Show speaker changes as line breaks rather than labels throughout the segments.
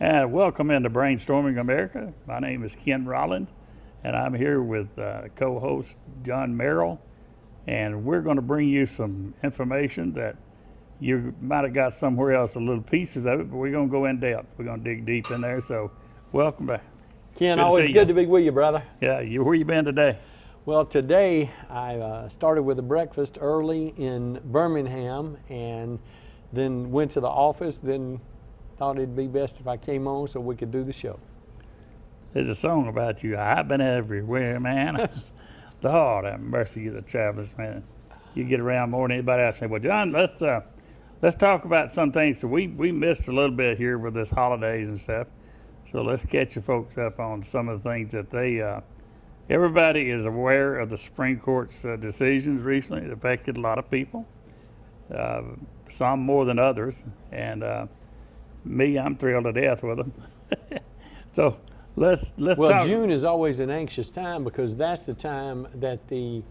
And welcome into Brainstorming America. My name is Ken Rollins, and I'm here with co-host John Merrill, and we're going to bring you some information that you might have got somewhere else, a little pieces of it, but we're going to go in depth. We're going to dig deep in there, so welcome back.
Ken, always good to be with you, brother.
Yeah, where you been today?
Well, today I started with a breakfast early in Birmingham and then went to the office, then thought it'd be best if I came on so we could do the show.
There's a song about you. I've been everywhere, man. Lord have mercy, you the travelers, man. You get around more than anybody else. Say, well, John, let's talk about some things. So we missed a little bit here with this holidays and stuff. So let's catch you folks up on some of the things that everybody is aware of the Supreme Court's decisions recently. It affected a lot of people, some more than others, and me, I'm thrilled to death with them. So let's
well,
talk.
June is always an anxious time because that's the time that the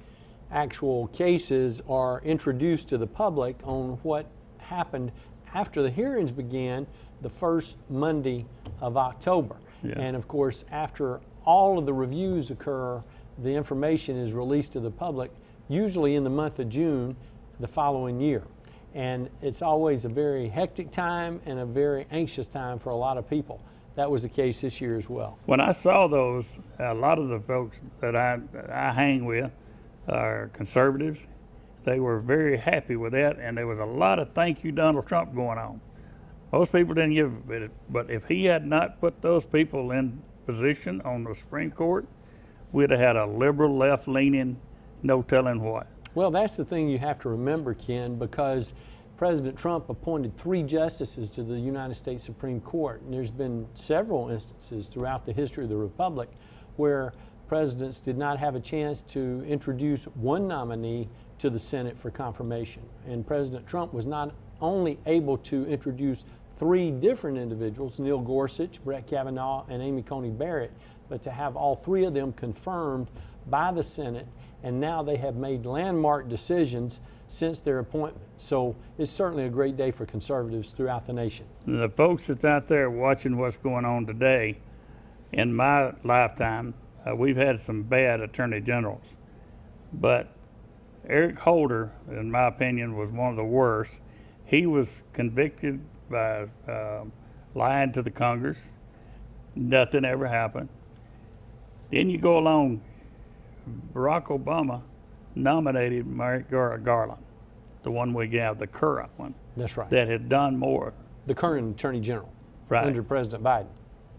actual cases are introduced to the public on what happened after the hearings began the first Monday of October.
Yeah.
And of course, after all of the reviews occur, the information is released to the public, usually in the month of June the following year. And it's always a very hectic time and a very anxious time for a lot of people. That was the case this year as well.
When I saw those, a lot of the folks that I hang with are conservatives. They were very happy with that, and there was a lot of thank you Donald Trump going on. Most people didn't give it, but if he had not put those people in position on the Supreme Court, we'd have had a liberal, left-leaning, no telling what.
Well, that's the thing you have to remember, Ken, because President Trump appointed 3 justices to the United States Supreme Court, and there's been several instances throughout the history of the Republic where presidents did not have a chance to introduce one nominee to the Senate for confirmation. And President Trump was not only able to introduce 3 different individuals, Neil Gorsuch, Brett Kavanaugh, and Amy Coney Barrett, but to have all 3 of them confirmed by the Senate, and now they have made landmark decisions since their appointment. So it's certainly a great day for conservatives throughout the nation.
The folks that's out there watching what's going on today, in my lifetime, we've had some bad attorney generals, but Eric Holder, in my opinion, was one of the worst. He was convicted by lying to the Congress. Nothing ever happened. Then you go along, Barack Obama nominated Merrick Garland, the one we have, the current one.
That's right.
That had done more.
The current Attorney General,
right,
under President Biden.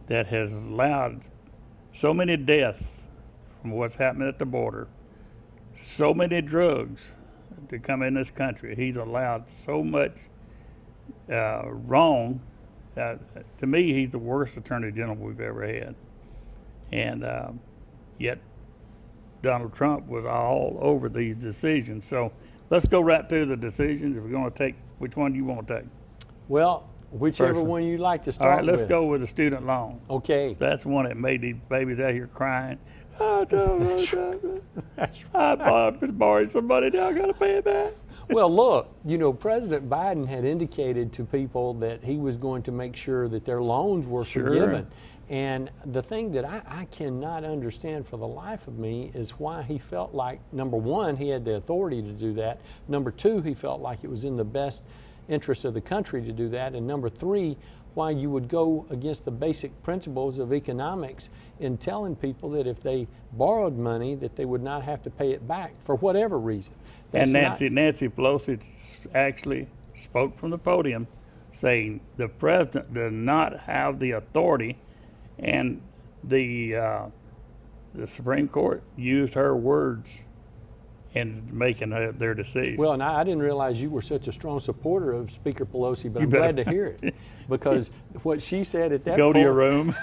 That has allowed so many deaths from what's happening at the border, so many drugs to come in this country. He's allowed so much wrong. To me, he's the worst Attorney General we've ever had. And yet Donald Trump was all over these decisions. So let's go right through the decisions. If we're going to take, which one do you want to take?
Well, whichever one you'd like to start with.
All right, let's go with the student loan.
Okay.
That's one that made these babies out here crying. I borrowed some money, now I got to pay it back.
Well, look, President Biden had indicated to people that he was going to make sure that their loans were forgiven. And the thing that I cannot understand for the life of me is why he felt like, number one, he had the authority to do that. Number two, he felt like it was in the best interest of the country to do that. And number three, why you would go against the basic principles of economics in telling people that if they borrowed money that they would not have to pay it back for whatever reason.
And Nancy Pelosi actually spoke from the podium saying the president does not have the authority, and the Supreme Court used her words in making their decision.
Well, and I didn't realize you were such a strong supporter of Speaker Pelosi, but I'm glad to hear it, because what she said at that
point, go to your room.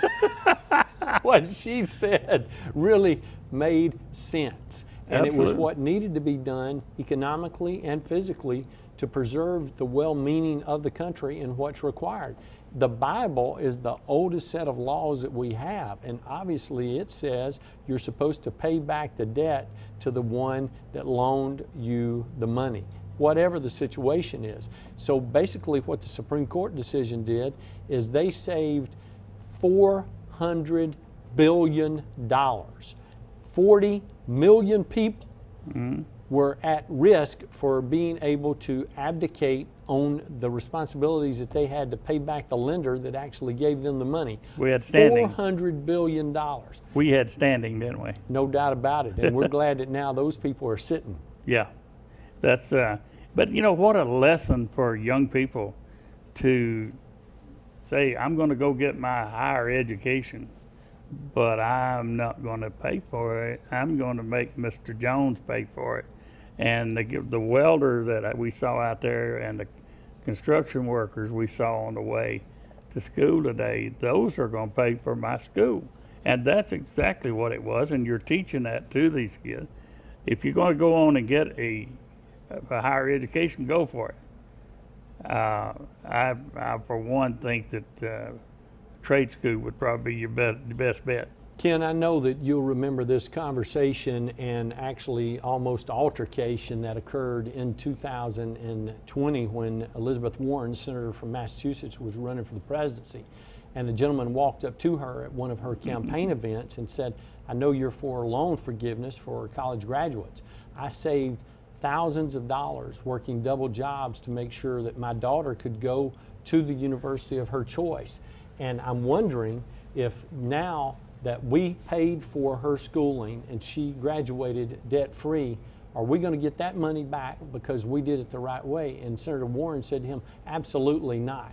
What she said really made sense. And
Absolutely.
It was what needed to be done economically and physically to preserve the well-meaning of the country and what's required. The Bible is the oldest set of laws that we have, and obviously it says you're supposed to pay back the debt to the one that loaned you the money, whatever the situation is. So basically what the Supreme Court decision did is they saved $400 billion. 40 million people were at risk for being able to abdicate on the responsibilities that they had to pay back the lender that actually gave them the money.
We had standing.
$400 billion.
We had standing, didn't we?
No doubt about it. And we're glad that now those people are sitting.
Yeah. That's, but you know, what a lesson for young people to say, I'm going to go get my higher education, but I'm not going to pay for it. I'm going to make Mr. Jones pay for it. And the welder that we saw out there and the construction workers we saw on the way to school today, those are going to pay for my school. And that's exactly what it was. And you're teaching that to these kids. If you're going to go on and get a higher education, go for it. I for one, think that trade school would probably be the best bet.
Ken, I know that you'll remember this conversation and actually almost altercation that occurred in 2020 when Elizabeth Warren, senator from Massachusetts, was running for the presidency. And a gentleman walked up to her at one of her campaign events and said, I know you're for loan forgiveness for college graduates. I saved thousands of dollars working double jobs to make sure that my daughter could go to the university of her choice. And I'm wondering if now that we paid for her schooling and she graduated debt-free, are we going to get that money back because we did it the right way? And Senator Warren said to him, absolutely not.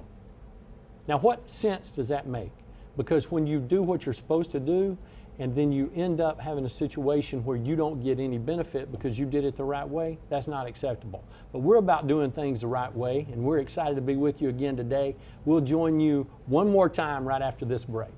Now, what sense does that make? Because when you do what you're supposed to do, and then you end up having a situation where you don't get any benefit because you did it the right way, that's not acceptable. But we're about doing things the right way, and we're excited to be with you again today. We'll join you one more time right after this break.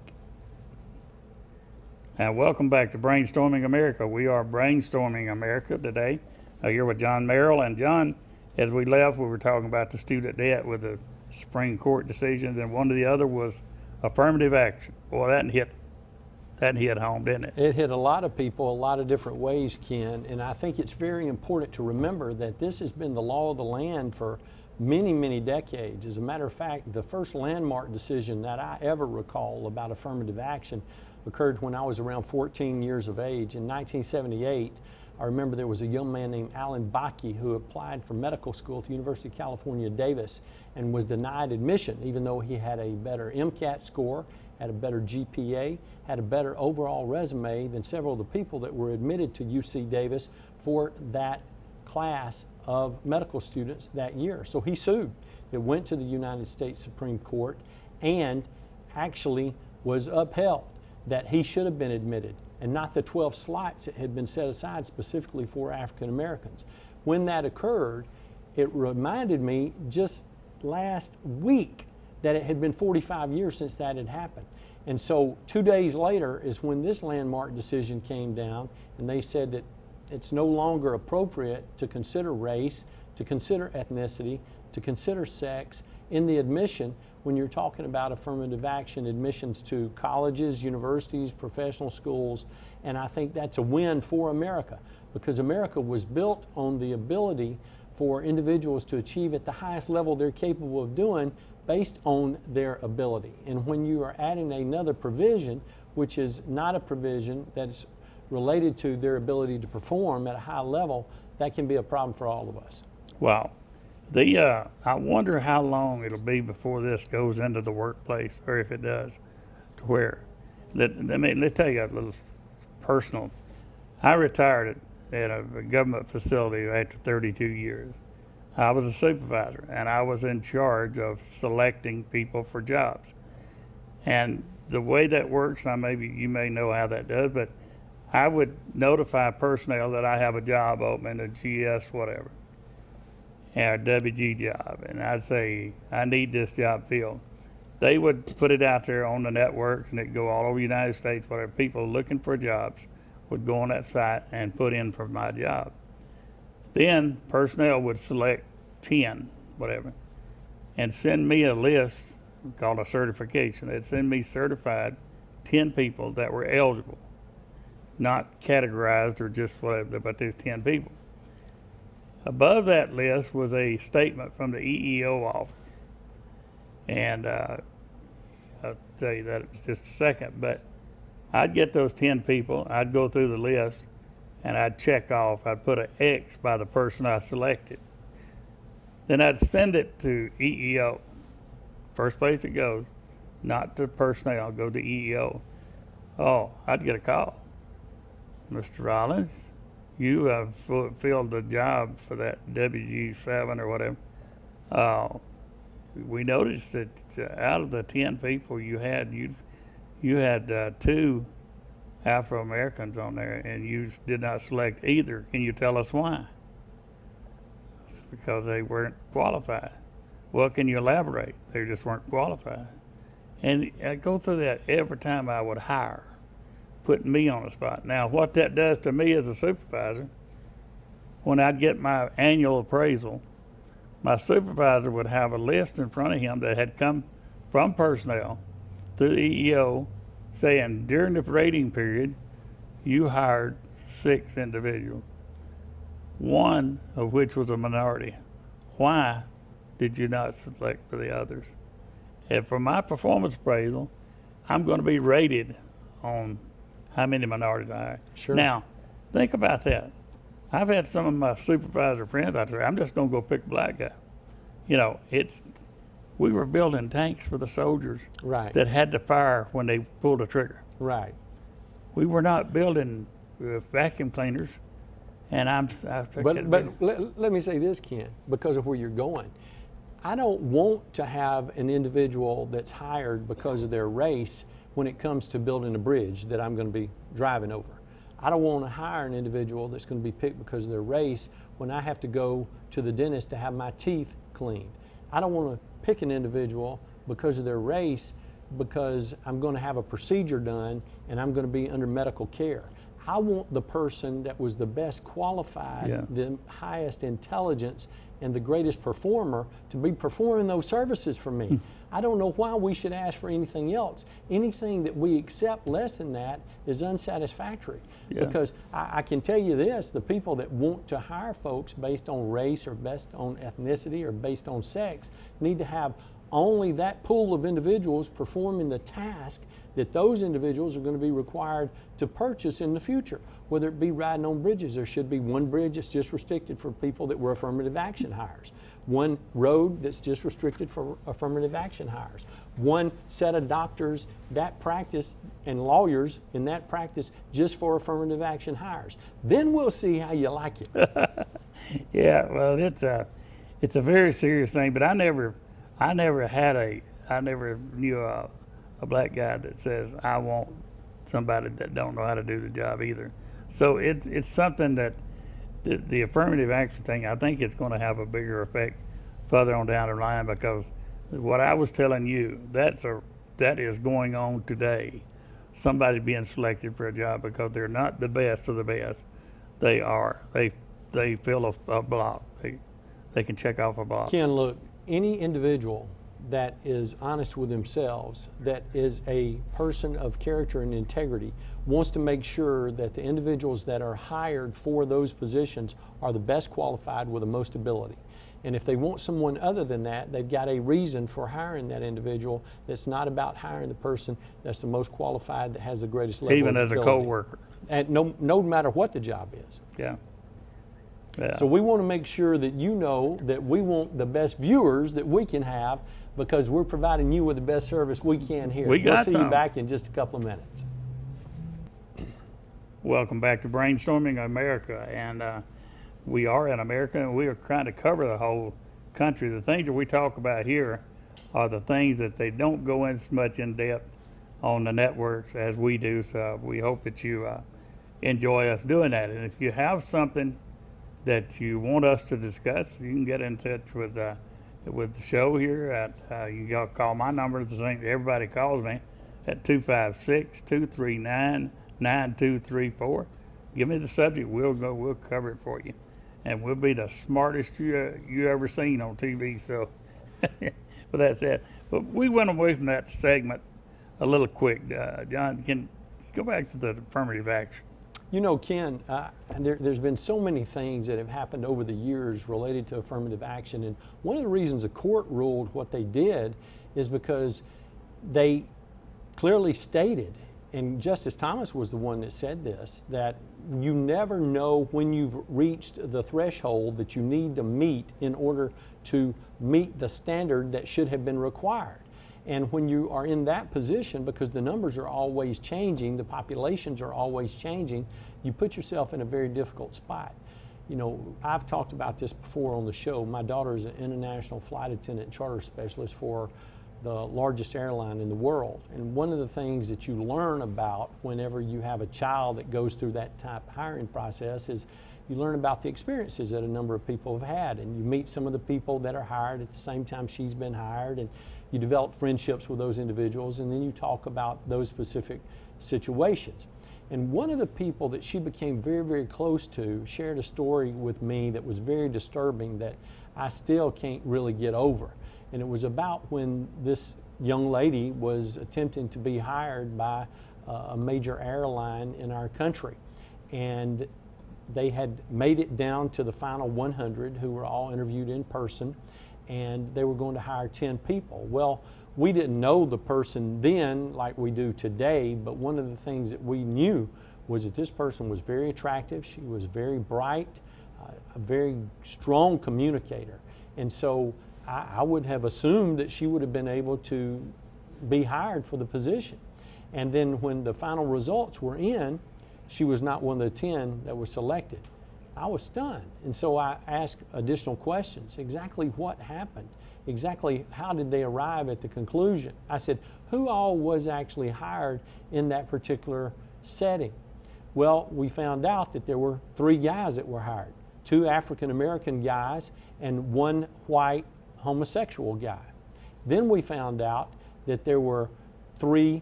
And welcome back to Brainstorming America. We are Brainstorming America today. Here with John Merrill. And John, as we left, we were talking about the student debt with the Supreme Court decisions, and one of the other was affirmative action. Boy, that hit home, didn't it?
It hit a lot of people a lot of different ways, Ken, and I think it's very important to remember that this has been the law of the land for many, many decades. As a matter of fact, the first landmark decision that I ever recall about affirmative action occurred when I was around 14 years of age. In 1978, I remember there was a young man named Alan Bakke who applied for medical school at the University of California, Davis, and was denied admission, even though he had a better MCAT score, had a better GPA, had a better overall resume than several of the people that were admitted to UC Davis for that class of medical students that year. So he sued. It went to the United States Supreme Court and actually was upheld that he should have been admitted and not the 12 slots that had been set aside specifically for African Americans. When that occurred, it reminded me just last week that it had been 45 years since that had happened. And so 2 days later is when this landmark decision came down, and they said that it's no longer appropriate to consider race, to consider ethnicity, to consider sex in the admission when you're talking about affirmative action admissions to colleges, universities, professional schools. And I think that's a win for America, because America was built on the ability for individuals to achieve at the highest level they're capable of doing based on their ability. And when you are adding another provision, which is not a provision that's related to their ability to perform at a high level, that can be a problem for all of us.
Wow. I wonder how long it'll be before this goes into the workplace, or if it does, to where, let's tell you a little personal. I retired at a government facility after 32 years. I was a supervisor, and I was in charge of selecting people for jobs. And the way that works, you may know how that does, but I would notify personnel that I have a job open, a GS whatever, or WG job, and I'd say, I need this job filled. They would put it out there on the networks, and it'd go all over the United States, whatever. People looking for jobs would go on that site and put in for my job. Then personnel would select 10, whatever, and send me a list called a certification. They'd send me certified 10 people that were eligible, not categorized or just whatever, but there's 10 people. Above that list was a statement from the EEO office. And I'll tell you that in just a second. But I'd get those 10 people, I'd go through the list, and I'd check off, I'd put an X by the person I selected. Then I'd send it to EEO. First place it goes, not to personnel, go to EEO. Oh, I'd get a call. Mr. Rollins, you have filled the job for that WG7 or whatever. We noticed that out of the 10 people you had 2 Afro-Americans on there, and you did not select either. Can you tell us why? It's because they weren't qualified. Well, can you elaborate? They just weren't qualified. And I go through that every time I would hire, putting me on the spot. Now, what that does to me as a supervisor, when I'd get my annual appraisal, my supervisor would have a list in front of him that had come from personnel through the EEO saying during the rating period, you hired 6 individuals, 1 of which was a minority. Why did you not select for the others? And for my performance appraisal, I'm going to be rated on how many minorities I hired.
Sure.
Now, think about that. I've had some of my supervisor friends out there, I'm just going to go pick a black guy. You know, we were building tanks for the soldiers
Right.
that had to fire when they pulled the trigger.
Right.
We were not building vacuum cleaners. And
But let me say this, Ken, because of where you're going. I don't want to have an individual that's hired because of their race when it comes to building a bridge that I'm going to be driving over. I don't want to hire an individual that's going to be picked because of their race when I have to go to the dentist to have my teeth cleaned. I don't want to pick an individual because of their race because I'm going to have a procedure done and I'm going to be under medical care. I want the person that was the best qualified, the highest intelligence, and the greatest performer to be performing those services for me. I don't know why we should ask for anything else. Anything that we accept less than that is unsatisfactory. Because I can tell you this, the people that want to hire folks based on race or based on ethnicity or based on sex need to have only that pool of individuals performing the task that those individuals are going to be required to purchase in the future, whether it be riding on bridges. There should be one bridge that's just restricted for people that were affirmative action hires, one road that's just restricted for affirmative action hires, one set of doctors that practice and lawyers in that practice just for affirmative action hires. Then we'll see how you like it.
Yeah, well, it's a very serious thing, but I never knew a black guy that says I want somebody that don't know how to do the job either. So it's something that the affirmative action thing, I think it's going to have a bigger effect further on down the line, because what I was telling you, that is going on today. Somebody being selected for a job because they're not the best of the best. They are. They fill a block. They can check off a block.
Ken, look, any individual that is honest with themselves, that is a person of character and integrity, wants to make sure that the individuals that are hired for those positions are the best qualified with the most ability. And if they want someone other than that, they've got a reason for hiring that individual that's not about hiring the person that's the most qualified, that has the greatest level
Even
of
as
ability.
a co-worker.
And no matter what the job is.
Yeah.
So we want to make sure that you know that we want the best viewers that we can have, because we're providing you with the best service we can here. We'll see you back in just a couple of minutes.
Welcome back to Brainstorming America, and we are in America, and we are trying to cover the whole country. The things that we talk about here are the things that they don't go in as much in depth on the networks as we do, so we hope that you enjoy us doing that. And if you have something that you want us to discuss, you can get in touch with the show here at, you got to call my number, the same everybody calls me, at 256-239-9234. Give me the subject, we'll cover it for you. And we'll be the smartest you ever seen on TV, so but that's it. But we went away from that segment a little quick. John, can you go back to the affirmative action?
You know, Ken, there's been so many things that have happened over the years related to affirmative action, and one of the reasons the court ruled what they did is because they clearly stated, and Justice Thomas was the one that said this, that you never know when you've reached the threshold that you need to meet in order to meet the standard that should have been required. And when you are in that position, because the numbers are always changing, the populations are always changing, you put yourself in a very difficult spot. You know, I've talked about this before on the show. My daughter is an international flight attendant charter specialist for the largest airline in the world. And one of the things that you learn about whenever you have a child that goes through that type of hiring process is you learn about the experiences that a number of people have had. And you meet some of the people that are hired at the same time she's been hired, and you develop friendships with those individuals, and then you talk about those specific situations. And one of the people that she became very, very close to shared a story with me that was very disturbing that I still can't really get over. And it was about when this young lady was attempting to be hired by a major airline in our country. And they had made it down to the final 100 who were all interviewed in person, and they were going to hire 10 people. Well, we didn't know the person then like we do today, but one of the things that we knew was that this person was very attractive. She was very bright, a very strong communicator. And so I would have assumed that she would have been able to be hired for the position. And then when the final results were in, she was not one of the 10 that were selected. I was stunned. And so I asked additional questions. Exactly what happened? Exactly how did they arrive at the conclusion? I said, who all was actually hired in that particular setting? Well, we found out that there were 3 guys that were hired, 2 African American guys and 1 white homosexual guy. Then we found out that there were 3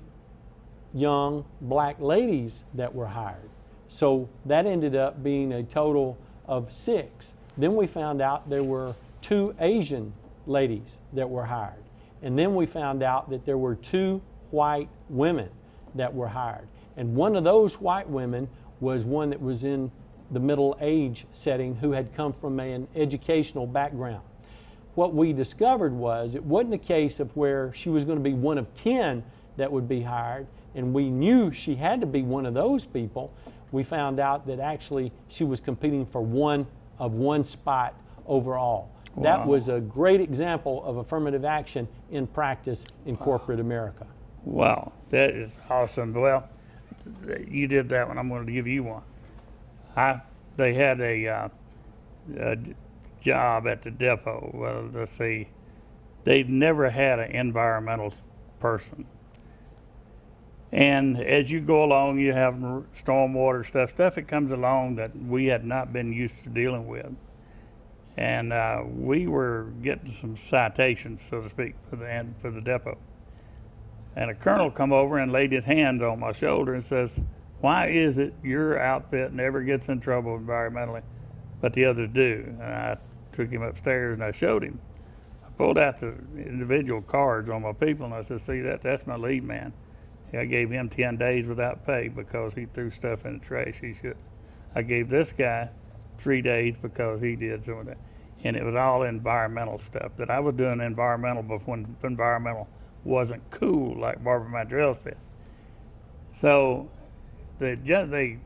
young black ladies that were hired. So that ended up being a total of 6. Then we found out there were 2 Asian ladies that were hired. And then we found out that there were 2 white women that were hired. And one of those white women was one that was in the middle age setting who had come from an educational background. What we discovered was it wasn't a case of where she was going to be one of 10 that would be hired, and we knew she had to be one of those people. We found out that actually she was competing for one spot overall. Wow. That was a great example of affirmative action in practice in corporate America.
Wow, that is awesome. Well, you did that one. I'm going to give you one. They had a job at the depot. Well, let's see, they'd never had an environmental person. And as you go along, you have stormwater stuff that comes along that we had not been used to dealing with. And we were getting some citations, so to speak, for the depot. And a colonel come over and laid his hand on my shoulder and says, "Why is it your outfit never gets in trouble environmentally, but the others do?" And I took him upstairs and I showed him. I pulled out the individual cards on my people and I said, "See, that's my lead man. I gave him 10 days without pay because he threw stuff in the trash he should. I gave this guy 3 days because he did some of that." And it was all environmental stuff that I was doing environmental before when environmental wasn't cool, like Barbara Mandrell said. So they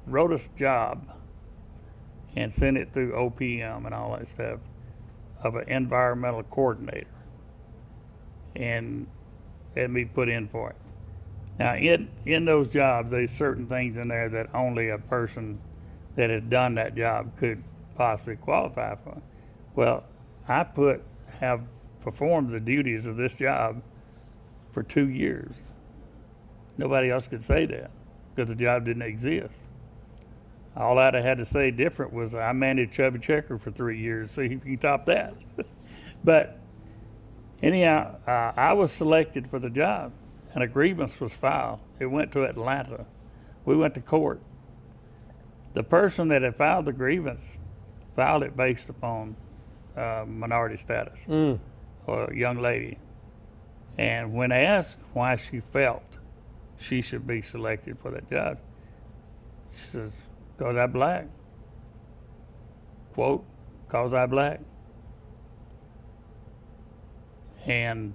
wrote us a job and sent it through OPM and all that stuff of an environmental coordinator and had me put in for it. Now, in those jobs, there's certain things in there that only a person that had done that job could possibly qualify for. Well, I have performed the duties of this job for 2 years. Nobody else could say that because the job didn't exist. All I'd have had to say different was I managed Chubby Checker for 3 years. See if you can top that. But anyhow, I was selected for the job. And a grievance was filed. It went to Atlanta. We went to court. The person that had filed the grievance filed it based upon minority status, or a young lady. And when asked why she felt she should be selected for that job, she says, "Because I'm black." Quote, "Because I'm black." And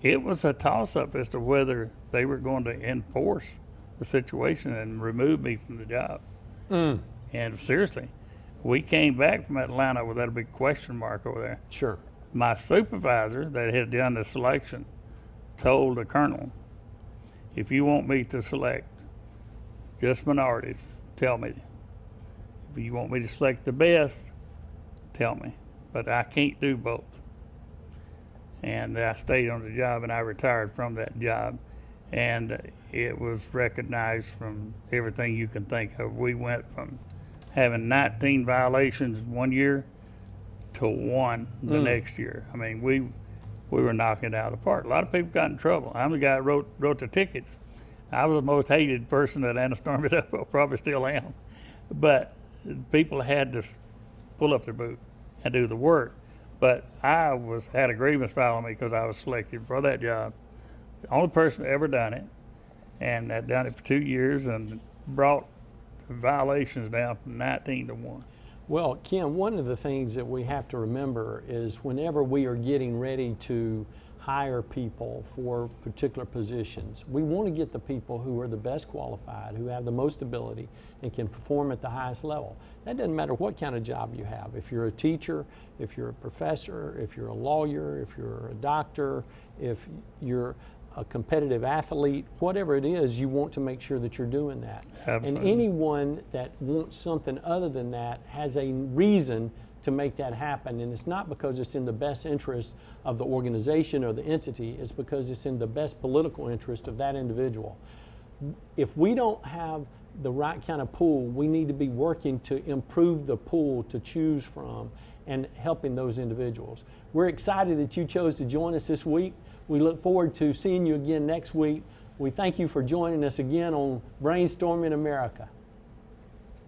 it was a toss-up as to whether they were going to enforce the situation and remove me from the job. And seriously, we came back from Atlanta with that big question mark over there.
Sure.
My supervisor that had done the selection told the colonel, if you want me to select just minorities, tell me. If you want me to select the best, tell me. But I can't do both. And I stayed on the job, and I retired from that job. And it was recognized from everything you can think of. We went from having 19 violations one year to 1 the next year. I mean, we were knocking it out of the park. A lot of people got in trouble. I'm the guy that wrote the tickets. I was the most hated person at Anastorm Depot, probably still am. But people had to pull up their boot and do the work. But I had a grievance filed on me because I was selected for that job. The only person that ever done it, and I'd done it for 2 years and brought the violations down from 19 to 1.
Well, Ken, one of the things that we have to remember is whenever we are getting ready to hire people for particular positions, we want to get the people who are the best qualified, who have the most ability and can perform at the highest level. That doesn't matter what kind of job you have. If you're a teacher, if you're a professor, if you're a lawyer, if you're a doctor, if you're a competitive athlete, whatever it is, you want to make sure that you're doing that.
Absolutely.
And anyone that wants something other than that has a reason to make that happen, and it's not because it's in the best interest of the organization or the entity, it's because it's in the best political interest of that individual. If we don't have the right kind of pool, we need to be working to improve the pool to choose from and helping those individuals. We're excited that you chose to join us this week. We look forward to seeing you again next week. We thank you for joining us again on Brainstorming America.